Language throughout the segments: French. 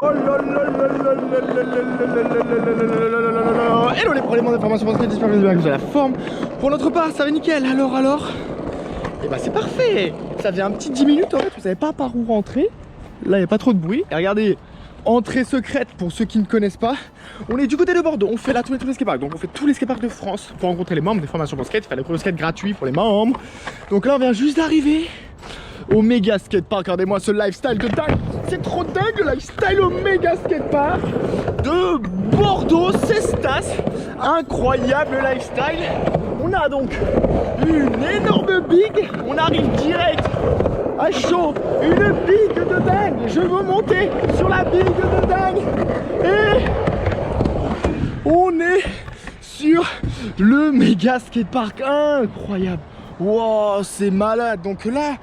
Hello les problèmes d'information parce que j'espère que vous avez la forme. Pour notre part, ça va nickel. Alors et bah c'est parfait. Ça faisait un petit 10 minutes en fait, vous savez pas par où rentrer. Là il n'y a pas trop de bruit. Et regardez, entrée secrète pour ceux qui ne connaissent pas. On est du côté de Bordeaux, on fait là tous les skateparks. Donc on fait tous les skateparks de France pour rencontrer les membres des formations pour skate, faire les cours de skate gratuits pour les membres. Donc là on vient juste d'arriver au méga skatepark. Regardez-moi ce lifestyle de dingue. C'est trop dingue le lifestyle au méga skatepark de Bordeaux, Cestas. Incroyable lifestyle. On a donc une énorme big. On arrive direct à chaud. Une big de dingue. Je veux monter sur la big de dingue. Et on est sur le méga skatepark. Incroyable. Wow, c'est malade. Donc là,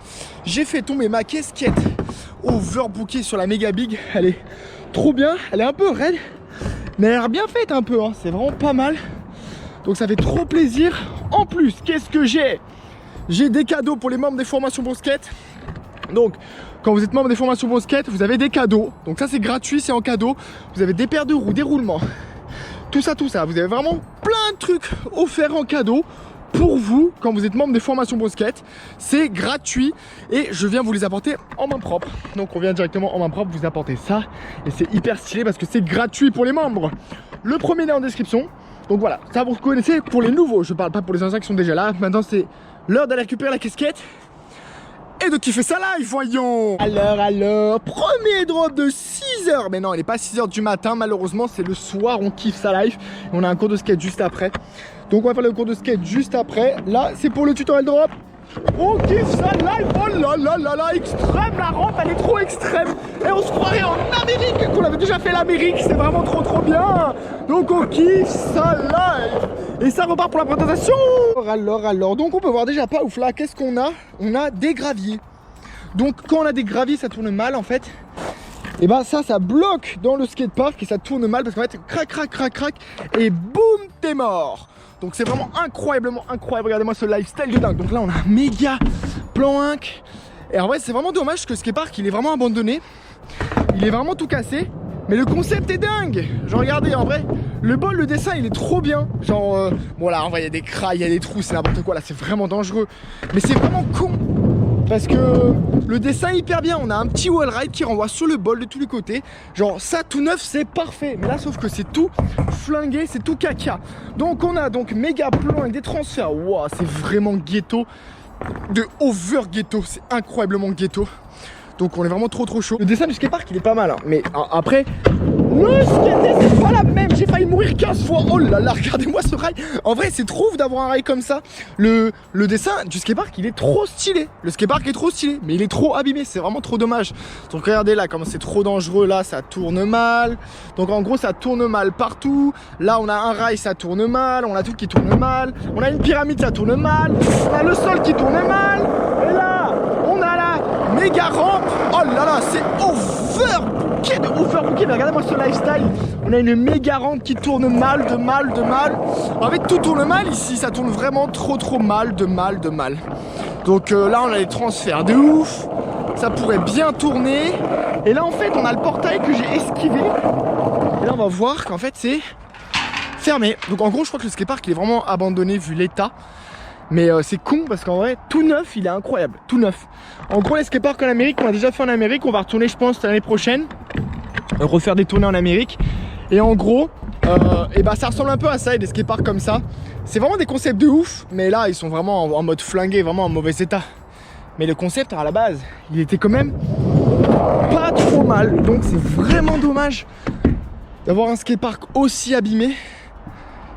j'ai fait tomber ma casquette overbookée sur la méga big. Elle est trop bien. Elle est un peu raide, mais elle a l'air bien faite un peu. C'est vraiment pas mal. Donc ça fait trop plaisir. En plus, qu'est-ce que j'ai? J'ai des cadeaux pour les membres des formations pour skate. Donc, quand vous êtes membre des formations pour skate, vous avez des cadeaux. Donc ça, c'est gratuit, c'est en cadeau. Vous avez des paires de roues, des roulements. Tout ça. Vous avez vraiment plein de trucs offerts en cadeau. Pour vous, quand vous êtes membre des formations Pro Skate, c'est gratuit et je viens vous les apporter en main propre. Donc on vient directement en main propre vous apporter ça et c'est hyper stylé parce que c'est gratuit pour les membres. Le premier est en description. Donc voilà, ça vous connaissez pour les nouveaux, je parle pas pour les anciens qui sont déjà là. Maintenant c'est l'heure d'aller récupérer la casquette et de kiffer ça live, voyons. Alors, premier drop de 6h. Mais non, il n'est pas 6h du matin, malheureusement, c'est le soir, on kiffe ça live. Et on a un cours de skate juste après. Donc on va faire le cours de skate juste après. Là, c'est pour le tutoriel drop. On kiffe ça live. Oh là là, extrême, la rampe, elle est trop extrême. Et on se croirait en Amérique, qu'on avait déjà fait l'Amérique, c'est vraiment trop bien. Donc on kiffe ça live. Et ça repart pour la présentation. Alors, donc on peut voir déjà pas ouf là, qu'est-ce qu'on a? On a des graviers. Donc quand on a des graviers, ça tourne mal en fait. Et ben ça bloque dans le skatepark et ça tourne mal parce qu'en fait, crac, et boum, t'es mort. Donc c'est vraiment incroyablement incroyable. Regardez-moi ce lifestyle de dingue. Donc là on a un méga plan 1. Et en vrai c'est vraiment dommage que le skatepark il est vraiment abandonné. Il est vraiment tout cassé. Mais le concept est dingue. Genre regardez en vrai, le dessin il est trop bien. Genre bon là en vrai il y a des crailles, il y a des trous, c'est n'importe quoi là, c'est vraiment dangereux. Mais c'est vraiment con. Parce que le dessin est hyper bien, on a un petit wall ride qui renvoie sur le bol de tous les côtés. Genre ça tout neuf c'est parfait. Mais là sauf que c'est tout flingué, c'est tout caca. Donc on a donc méga plan avec des transferts. Waouh, c'est vraiment ghetto. De over ghetto, c'est incroyablement ghetto. Donc on est vraiment trop chaud. Le dessin du skatepark il est pas mal hein. Mais après le skate c'est pas la même. J'ai failli mourir 15 fois. Oh là là, regardez-moi ce rail. En vrai c'est trop ouf d'avoir un rail comme ça. Le dessin du skatepark il est trop stylé. Le skatepark est trop stylé, mais il est trop abîmé. C'est vraiment trop dommage. Donc regardez là comment c'est trop dangereux. Là ça tourne mal. Donc en gros ça tourne mal partout. Là on a un rail, ça tourne mal. On a tout qui tourne mal. On a une pyramide, ça tourne mal. On a le sol qui tourne mal. Et là on a la méga rampe. Oh là là, c'est overbooké de overbooké. Mais regardez-moi ce lifestyle. On a une méga rampe qui tourne mal, de mal. En fait, tout tourne mal ici. Ça tourne vraiment trop mal, de mal. Donc là, on a les transferts de ouf. Ça pourrait bien tourner. Et là, en fait, on a le portail que j'ai esquivé. Et là, on va voir qu'en fait, c'est fermé. Donc en gros, je crois que le skatepark il est vraiment abandonné vu l'état. Mais c'est con parce qu'en vrai, tout neuf, il est incroyable, tout neuf. En gros, les skateparks en Amérique, on a déjà fait en Amérique, on va retourner, je pense, l'année prochaine, refaire des tournées en Amérique. Et en gros, et bah, ça ressemble un peu à ça, et des skateparks comme ça. C'est vraiment des concepts de ouf, mais là, ils sont vraiment en mode flingué, vraiment en mauvais état. Mais le concept, à la base, il était quand même pas trop mal. Donc c'est vraiment dommage d'avoir un skatepark aussi abîmé.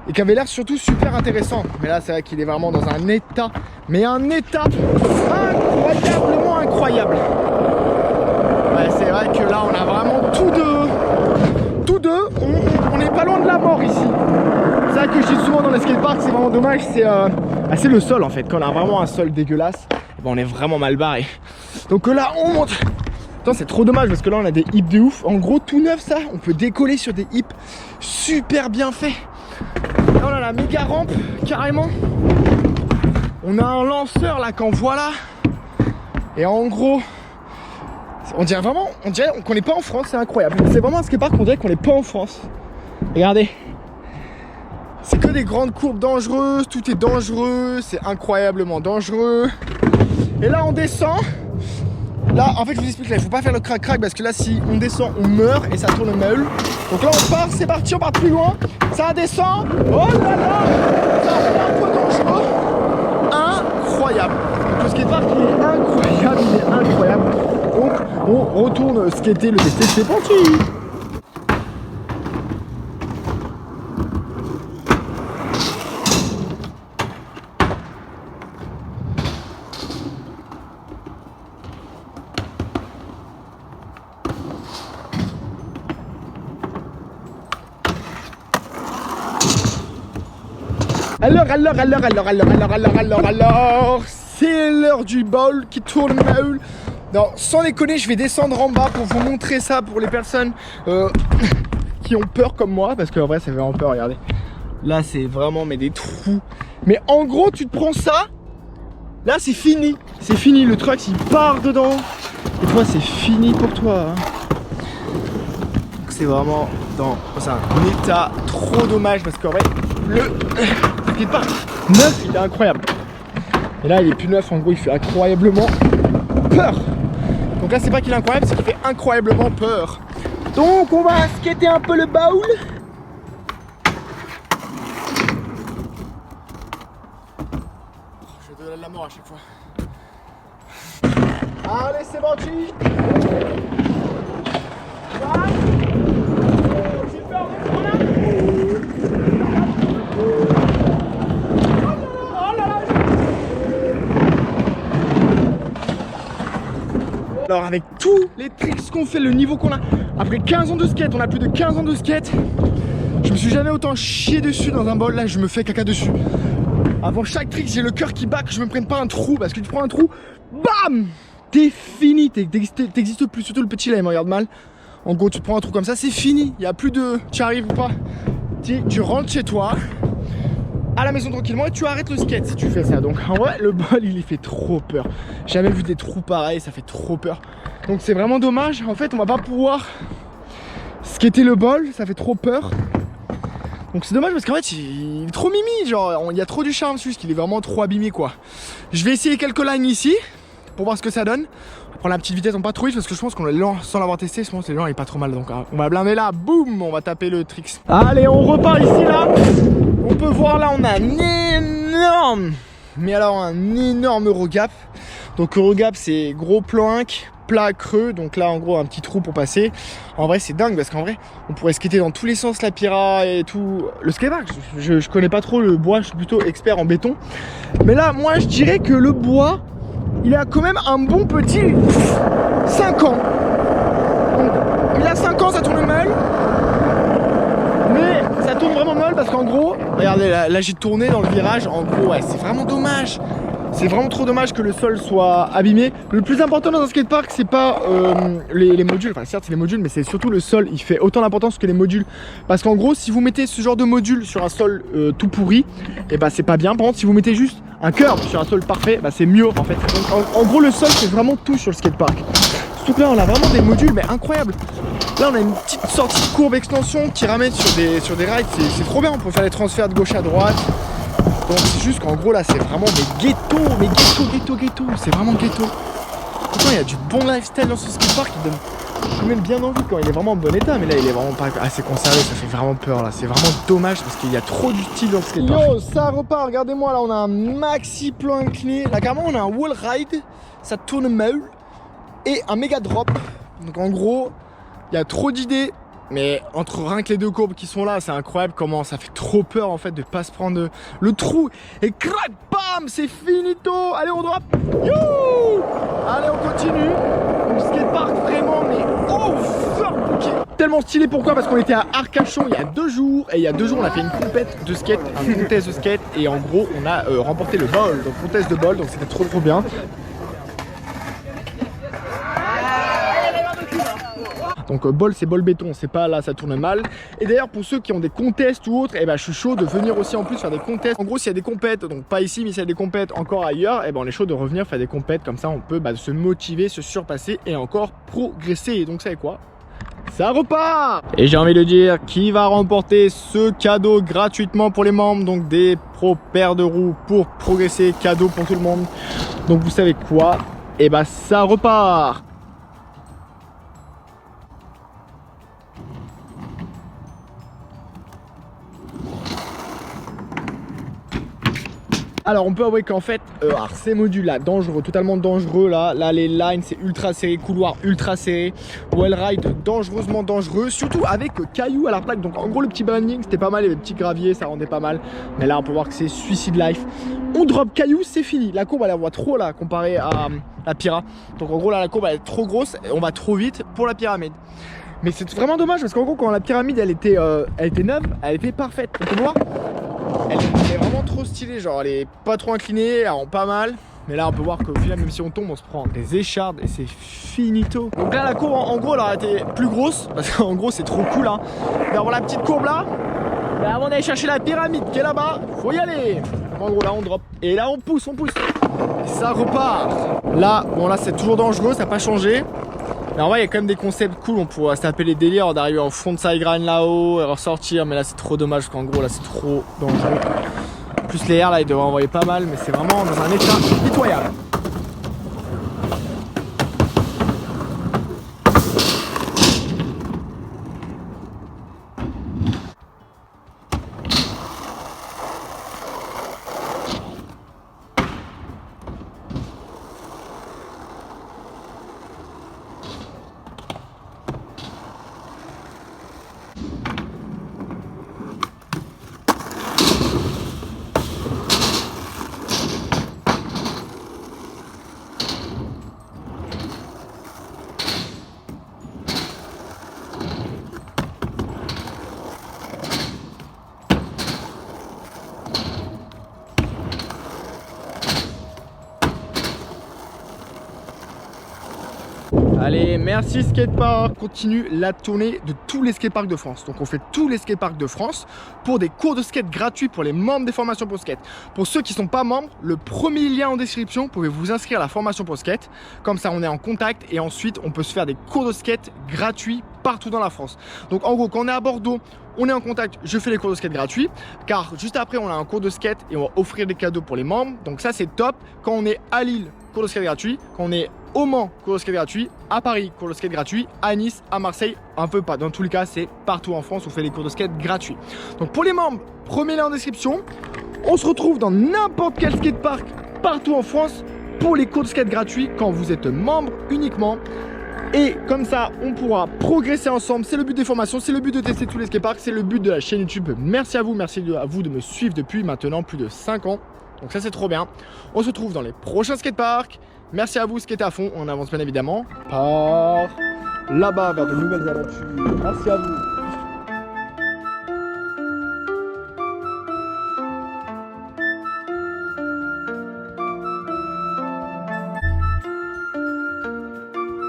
Et qui avait l'air surtout super intéressant. Mais là c'est vrai qu'il est vraiment dans un état, mais un état incroyablement incroyable. Ouais, c'est vrai que là on a vraiment tous deux, on n'est pas loin de la mort ici. C'est vrai que je dis souvent dans les skateparks, c'est vraiment dommage, c'est le sol en fait. Quand on a vraiment un sol dégueulasse, on est vraiment mal barré. Donc là on monte. Attends, c'est trop dommage parce que là on a des hips de ouf. En gros tout neuf ça, on peut décoller sur des hips super bien faits. Là on a la méga rampe carrément. On a un lanceur là qu'en voilà. Et en gros On dirait qu'on n'est pas en France, c'est incroyable. C'est vraiment un skatepark, on dirait qu'on n'est pas en France. Regardez. C'est que des grandes courbes dangereuses, tout est dangereux, c'est incroyablement dangereux. Et là on descend. Là en fait je vous explique, là il faut pas faire le crac-crac parce que là si on descend on meurt et ça tourne meule. Donc là on part, c'est parti, on part plus loin. Ça descend. Oh là là, ça fait un peu dangereux. Incroyable. Donc le skatepark il est incroyable, il est incroyable. Donc on retourne skater, le tester, c'est parti. Alors, c'est l'heure du bowl qui tourne meule. Non, sans déconner, je vais descendre en bas pour vous montrer ça pour les personnes qui ont peur comme moi. Parce qu'en vrai, ça fait vraiment peur, regardez. Là, c'est vraiment mais des trous. Mais en gros, tu te prends ça. Là, c'est fini. C'est fini, le truck, il part dedans. Et toi, c'est fini pour toi. C'est vraiment dans un état trop dommage parce qu'en vrai, le skatepark neuf, il est incroyable. Et là, il est plus neuf, en gros, il fait incroyablement peur. Donc là, c'est pas qu'il est incroyable, c'est qu'il fait incroyablement peur. Donc, on va skater un peu le bowl. Je vais donner de la mort à chaque fois. Allez, c'est parti. Alors avec tous les tricks qu'on fait, le niveau qu'on a, après 15 ans de skate, on a plus de 15 ans de skate, je me suis jamais autant chié dessus dans un bol, là je me fais caca dessus. Avant chaque trick, j'ai le cœur qui bat, que je me prenne pas un trou, parce que tu prends un trou, bam, t'es fini, t'existes plus, surtout le petit là il me regarde mal. En gros tu te prends un trou comme ça, c'est fini, il n'y a plus de tu arrives ou pas, tu rentres chez toi, à la maison tranquillement et tu arrêtes le skate si tu fais ça. Donc en vrai le bol il fait trop peur. J'ai jamais vu des trous pareils, ça fait trop peur. Donc c'est vraiment dommage. En fait on va pas pouvoir skater le bol, ça fait trop peur. Donc c'est dommage parce qu'en fait il est trop mimi, genre il y a trop du charme dessus, qu'il est vraiment trop abîmé quoi. Je vais essayer quelques lines ici pour voir ce que ça donne. On va prendre la petite vitesse en pas trop vite parce que je pense qu'on est lent sans l'avoir testé, je pense que l'élan est pas trop mal. Donc on va blâmer là, boum, on va taper le tricks. Allez on repart ici là. On peut voir là on a un énorme, mais alors un énorme Eurogap. Donc Eurogap c'est gros plank, plat creux, donc là en gros un petit trou pour passer. En vrai c'est dingue parce qu'en vrai on pourrait skater dans tous les sens la Pira et tout. Le skatepark, je connais pas trop le bois, je suis plutôt expert en béton. Mais là moi je dirais que le bois il a quand même un bon petit 5 ans. Donc, il a 5 ans, ça tourne mal. Mais ça tourne vraiment mal parce qu'en gros, regardez là j'ai tourné dans le virage, en gros ouais c'est vraiment dommage. C'est vraiment trop dommage que le sol soit abîmé. Le plus important dans un skatepark c'est pas les modules, enfin certes c'est les modules mais c'est surtout le sol, il fait autant d'importance que les modules. Parce qu'en gros si vous mettez ce genre de module sur un sol tout pourri, et bah c'est pas bien. Par contre si vous mettez juste un curb sur un sol parfait, bah c'est mieux en fait. Donc en gros le sol c'est vraiment tout sur le skatepark. Surtout que là on a vraiment des modules mais incroyables. Là on a une petite sortie de courbe extension qui ramène sur des rides, c'est trop bien, on peut faire des transferts de gauche à droite. Donc c'est juste qu'en gros là c'est vraiment ghetto, c'est vraiment ghetto. Pourtant il y a du bon lifestyle dans ce skatepark qui donne même bien envie quand il est vraiment en bon état, mais là il est vraiment pas assez conservé, ça fait vraiment peur là, c'est vraiment dommage parce qu'il y a trop du style dans ce skatepark. Yo ça repart, regardez-moi là on a un maxi plan incliné, là carrément on a un wall ride, ça tourne mal, et un méga drop. Donc en gros il y a trop d'idées. Mais entre rien que les deux courbes qui sont là, c'est incroyable comment ça fait trop peur en fait de pas se prendre le trou. Et crac, bam, c'est finito. Allez on drop. You. Allez on continue. Donc skatepark vraiment mais oh fuck. Tellement stylé, pourquoi? Parce qu'on était à Arcachon il y a 2 jours. Et il y a 2 jours on a fait une compète de skate, un contest de skate. Et en gros on a remporté le bol, donc contest de bol, donc c'était trop bien. Donc bol c'est bol béton, c'est pas là ça tourne mal. Et d'ailleurs pour ceux qui ont des contests ou autres, et ben je suis chaud de venir aussi en plus faire des contests. En gros s'il y a des compètes, donc pas ici mais s'il y a des compètes encore ailleurs, et ben on est chaud de revenir faire des compètes comme ça on peut se motiver, se surpasser et encore progresser. Et donc vous savez quoi? Ça repart! Et j'ai envie de dire qui va remporter ce cadeau gratuitement pour les membres, donc des pro paires de roues pour progresser, cadeau pour tout le monde. Donc vous savez quoi? Et bah ça repart! Alors on peut avouer qu'en fait, ces modules là, dangereux, totalement dangereux là les lines c'est ultra serré, couloir ultra serré, wall ride dangereusement dangereux, surtout avec cailloux à la plaque. Donc en gros le petit branding c'était pas mal, il y avait des petits graviers, ça rendait pas mal. Mais là on peut voir que c'est suicide life. On drop cailloux, c'est fini, la courbe elle voit trop là comparée à la Pira. Donc en gros là la courbe elle est trop grosse, et on va trop vite pour la pyramide. Mais c'est vraiment dommage parce qu'en gros quand la pyramide elle était neuve, elle était parfaite. On peut voir, elle est vraiment trop stylée, genre elle est pas trop inclinée, elle rend pas mal. Mais là on peut voir qu'au final même si on tombe on se prend des échardes et c'est finito. Donc là la courbe en gros elle aurait été plus grosse parce qu'en gros c'est trop cool hein. D'avoir la petite courbe là, mais avant d'aller chercher la pyramide qui est là-bas, faut y aller. En gros là on drop et là on pousse et ça repart. Là bon là c'est toujours dangereux, ça n'a pas changé. Mais en vrai il y a quand même des concepts cool, on pourrait se taper les délires d'arriver en fond de side grind là-haut et ressortir, mais là c'est trop dommage parce qu'en gros là c'est trop dangereux. Plus les airs là ils devraient envoyer pas mal, mais c'est vraiment dans un état pitoyable. Allez, merci skatepark. Continue la tournée de tous les skateparks de France. Donc on fait tous les skateparks de France pour des cours de skate gratuits pour les membres des formations pour skate. Pour ceux qui ne sont pas membres, le premier lien en description, vous pouvez vous inscrire à la formation pour skate. Comme ça on est en contact et ensuite on peut se faire des cours de skate gratuits partout dans la France. Donc en gros quand on est à Bordeaux, on est en contact, je fais les cours de skate gratuits, car juste après on a un cours de skate et on va offrir des cadeaux pour les membres. Donc ça c'est top. Quand on est à Lille, cours de skate gratuit. Quand on est au Mans, cours de skate gratuit. À Paris, cours de skate gratuit. À Nice, à Marseille, un peu pas. Dans tous les cas, c'est partout en France, on fait les cours de skate gratuits. Donc pour les membres, premier lien en description. On se retrouve dans n'importe quel skatepark partout en France pour les cours de skate gratuits quand vous êtes membre uniquement. Et comme ça, on pourra progresser ensemble. C'est le but des formations, c'est le but de tester tous les skateparks, c'est le but de la chaîne YouTube. Merci à vous de me suivre depuis maintenant plus de 5 ans. Donc ça c'est trop bien. On se retrouve dans les prochains skateparks. Merci à vous, skatez à fond. On avance bien évidemment par là-bas vers de nouvelles aventures. Merci à vous.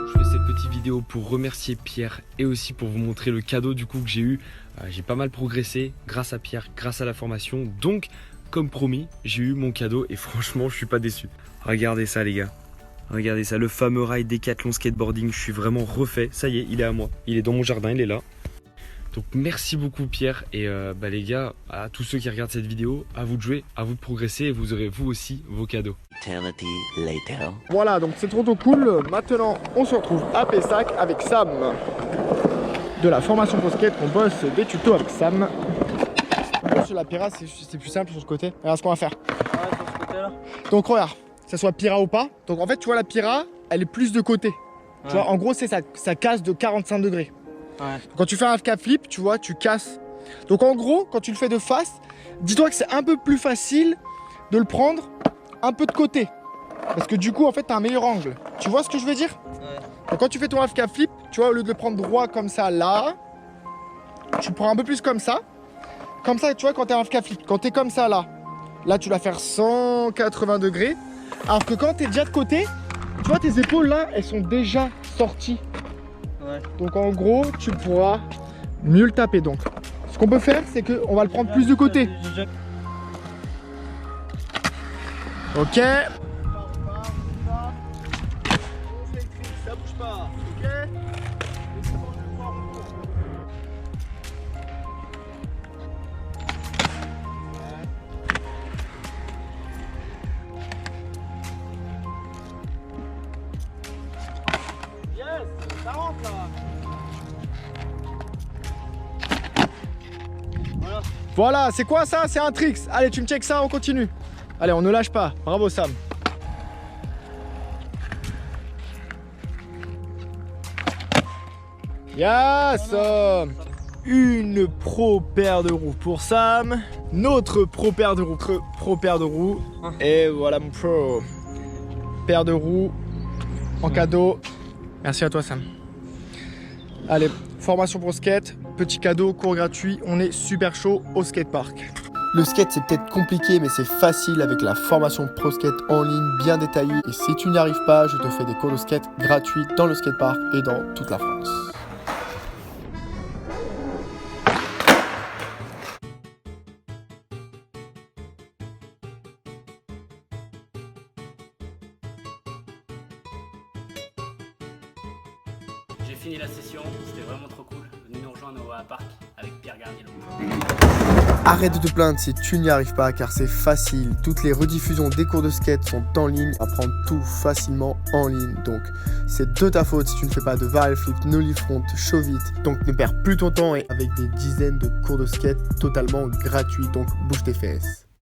Je fais cette petite vidéo pour remercier Pierre et aussi pour vous montrer le cadeau du coup que j'ai eu. J'ai pas mal progressé grâce à Pierre, grâce à la formation. Donc comme promis, j'ai eu mon cadeau et franchement je suis pas déçu. Regardez ça les gars. Regardez ça, le fameux rail Decathlon skateboarding, je suis vraiment refait. Ça y est, il est à moi. Il est dans mon jardin, il est là. Donc merci beaucoup Pierre. Et les gars, à tous ceux qui regardent cette vidéo, à vous de jouer, à vous de progresser et vous aurez vous aussi vos cadeaux. Eternity later. Voilà, donc c'est trop cool. Maintenant, on se retrouve à Pessac avec Sam. De la formation pour skate, on bosse des tutos avec Sam. Sur la Pira, c'est plus simple sur ce côté. Regarde ce qu'on va faire. Ouais, sur ce côté-là. Donc regarde, que ça soit Pira ou pas. Donc en fait, tu vois la Pira, elle est plus de côté. Tu vois, en gros, c'est ça casse de 45 degrés. Ouais. Quand tu fais un cap flip, tu vois, tu casses. Donc en gros, quand tu le fais de face, dis-toi que c'est un peu plus facile de le prendre un peu de côté. Parce que du coup, en fait, tu as un meilleur angle. Tu vois ce que je veux dire? Ouais. Donc quand tu fais ton half cap flip, tu vois, au lieu de le prendre droit comme ça là, tu le prends un peu plus comme ça. Comme ça, tu vois, quand tu es en half cap flip, quand tu es comme ça là, tu vas faire 180 degrés. Alors que quand tu es déjà de côté, tu vois, tes épaules là, elles sont déjà sorties. Ouais. Donc en gros, tu pourras mieux le taper. Donc, ce qu'on peut faire, c'est qu'on va le prendre plus de côté. Ok. Ça bouge pas. Ok. Yes, ça rentre là. Voilà, c'est quoi ça? C'est un tricks. Allez, tu me check ça, on continue. Allez, on ne lâche pas. Bravo Sam. Yes. Une pro paire de roues pour Sam. Notre pro paire de roues. Pro paire de roues. Et voilà mon pro. Paire de roues en cadeau. Merci à toi Sam. Allez, formation pro skate. Petit cadeau, cours gratuit. On est super chaud au skatepark. Le skate c'est peut-être compliqué mais c'est facile avec la formation pro skate en ligne bien détaillée. Et si tu n'y arrives pas, je te fais des cours de skate gratuits dans le skatepark et dans toute la France. J'ai fini la session, c'était vraiment trop cool. Venez nous rejoindre au parc avec Pierre Garniello. Arrête de te plaindre si tu n'y arrives pas car c'est facile. Toutes les rediffusions des cours de skate sont en ligne. Apprendre tout facilement en ligne. Donc c'est de ta faute si tu ne fais pas de varial flip, nollie front, show vite. Donc ne perds plus ton temps et avec des dizaines de cours de skate totalement gratuits. Donc bouge tes fesses.